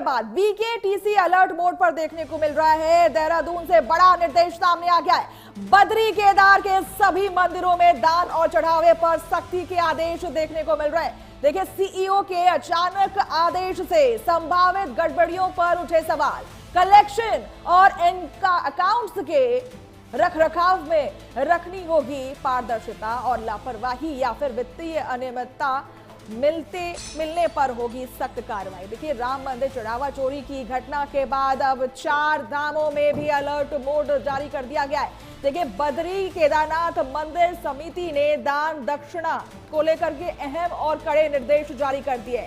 के बाद BKTC alert mode पर देखने को मिल रहा है। देहरादून से बड़ा निर्देश सामने आ गया है। बद्री केदार के सभी मंदिरों में दान और चढ़ावे पर सख्ती के आदेश देखने को मिल रहे हैं। देखिए, सीईओ के अचानक आदेश से संभावित गड़बड़ियों पर उठे सवाल। कलेक्शन और इनका अकाउंट्स के रखरखाव में रखनी होगी पारदर्शिता, और लापरवाही या फिर वित्तीय अनियमितता मिलने पर होगी सख्त कार्रवाई। देखिए, राम मंदिर चढ़ावा चोरी की घटना के बाद अब 4 धामों में भी अलर्ट मोड जारी कर दिया गया है। देखिए, बद्री केदारनाथ मंदिर समिति ने दान दक्षिणा को लेकर के अहम और कड़े निर्देश जारी कर दिए।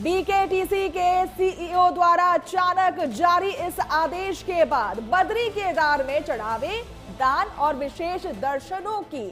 बीकेटीसी के सीईओ द्वारा अचानक जारी इस आदेश के बाद बद्री केदार में चढ़ावे, दान और विशेष दर्शनों की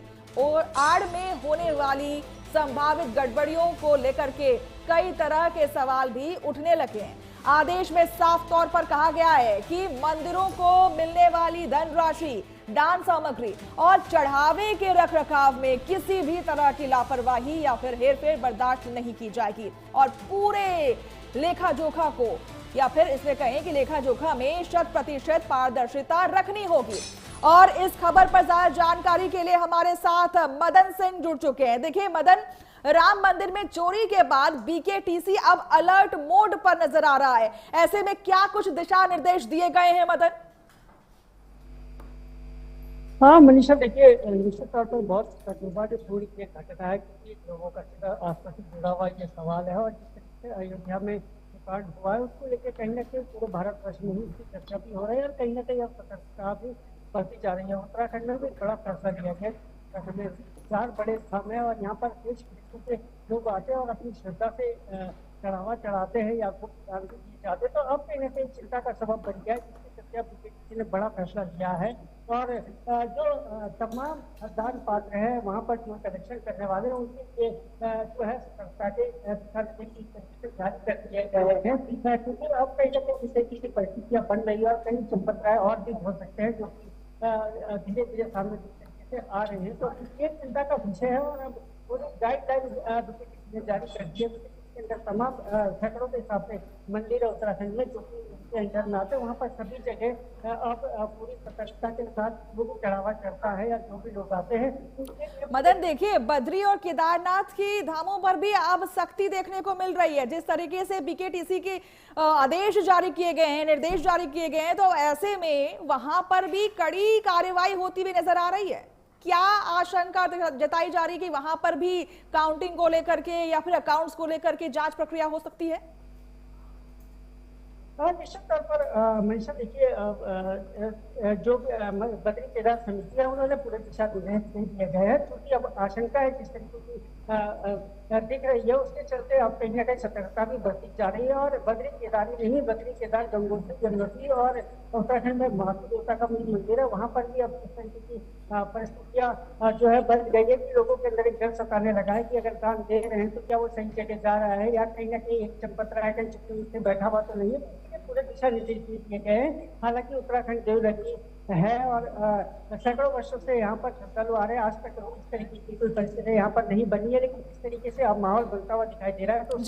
आड़ में होने वाली संभावित गड़बड़ियों को लेकर के कई तरह के सवाल भी उठने लगे हैं। आदेश में साफ तौर पर कहा गया है कि मंदिरों को मिलने वाली धनराशि, दान सामग्री और चढ़ावे के रखरखाव में किसी भी तरह की लापरवाही या फिर हेरफेर बर्दाश्त नहीं की जाएगी, और पूरे लेखा जोखा को या फिर इसमें कहें कि लेखा जोखा में 100% पारदर्शिता रखनी होगी। और इस खबर पर ज्यादा जानकारी के लिए हमारे साथ मदन सिंह जुड़ चुके हैं। देखिए मदन, राम मंदिर में चोरी के बाद बीकेटीसी अब अलर्ट मोड पर नजर आ रहा है। ऐसे में क्या कुछ दिशा निर्देश दिए गए हैं मदन? हाँ मनीषा, देखिए निश्चित तौर पर बहुत दुर्भाग्यपूर्ण ये घटना है, क्योंकि लोगों का सीधा आपस से जुड़ा हुआ ये सवाल है, और जिस तरीके से अयोध्या में कांड हुआ है उसको लेकर कहीं ना कहीं पूरे भारतवर्ष में ही इसकी चर्चा भी हो रही है, और कहीं ना कहीं अब सतर्कता भी बढ़ती जा रही है। उत्तराखंड में भी बड़ा फैसला लिया गया। उत्तराखंड में 4 बड़े स्थान है, और यहाँ पर देश विदेशों से लोग आते हैं और अपनी श्रद्धा से चढ़ावा चढ़ाते हैं या गुप्त दान दिए जाते हैं। तो अब कहीं ना कहीं चिंता का सबब बन गया है, जिसके चलते अब बीकेटीसी ने बड़ा फैसला लिया है, और जो तमाम दान पात्र हैं वहाँ पर जो कलेक्शन करने वाले हैं उनके लिए जो है सतर्कता के जारी कर दिए गए हैं, क्योंकि अब कहीं ना कहीं इस तरीके की परिस्थितियाँ बन रही है और कई चंपतराय और भी हो सकते हैं जो कि धीरे धीरे सामने तरीके से आ रहे हैं। तो ये चिंता का विषय है, और अब पूरी गाइडलाइन जारी कर दी है। के अंदर तमाम सैकड़ों के हिसाब से मंदिर है उत्तराखंड में जो कि उसके अंदर में आते हैं, वहाँ पर सभी जगह अब पूरी सतर्कता के साथ लोग चढ़ावा चढ़ता है, या जो भी लोग आते हैं। मदन, देखिए बद्री और केदारनाथ की धामों पर भी अब सख्ती देखने को मिल रही है। जिस तरीके से बीकेटीसी के आदेश जारी किए गए हैं, निर्देश जारी किए गए हैं, तो ऐसे में वहां पर भी कड़ी कार्रवाई होती हुई नजर आ रही है। क्या आशंका जताई जा रही है कि वहां पर भी काउंटिंग को लेकर के या फिर अकाउंट्स को लेकर के जांच प्रक्रिया हो सकती है? निश्चित तौर पर मनीषा, देखिए जो बद्री केदार समिति है उन्होंने पूरे दिशा निर्देश दिए गए हैं, क्योंकि अब आशंका है जिस तरीके की दिख रही है उसके चलते अब कहीं ना कहीं सतर्कता भी बढ़ती जा रही है। और बद्री केदार ही नहीं, बद्री केदार गंगोत्री यमुनोत्री और उत्तराखंड में महादेव देवता का मंदिर है, वहाँ पर भी अब इस तरीके की परिस्थितियाँ जो है बन गई है कि लोगों के अंदर एक डर सताने लगा है कि अगर दान दे रहे हैं तो क्या वो सही जगह जा रहा है, या कहीं ना कहीं एक चंपतराय का चुपके बैठा हुआ तो नहीं है। पूरे दिशा निर्देश दिए गए हैं। हालांकि उत्तराखंड देवरही है और सैकड़ों वर्षों से यहाँ पर श्रद्धालु आ रहे हैं, आज तक इस तरीके की कोई परिस्थिति यहाँ पर नहीं बनी है, लेकिन इस तरीके से अब माहौल बनता हुआ दिखाई दे रहा है, तो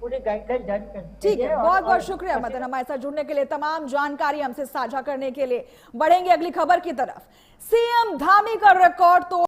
पूरी गाइडलाइन जारी कर दी। ठीक है, बहुत बहुत शुक्रिया मदन हमारे साथ जुड़ने के लिए, तमाम जानकारी हमसे साझा करने के लिए। बढ़ेंगे अगली खबर की तरफ। सीएम धामी का रिकॉर्ड तोड़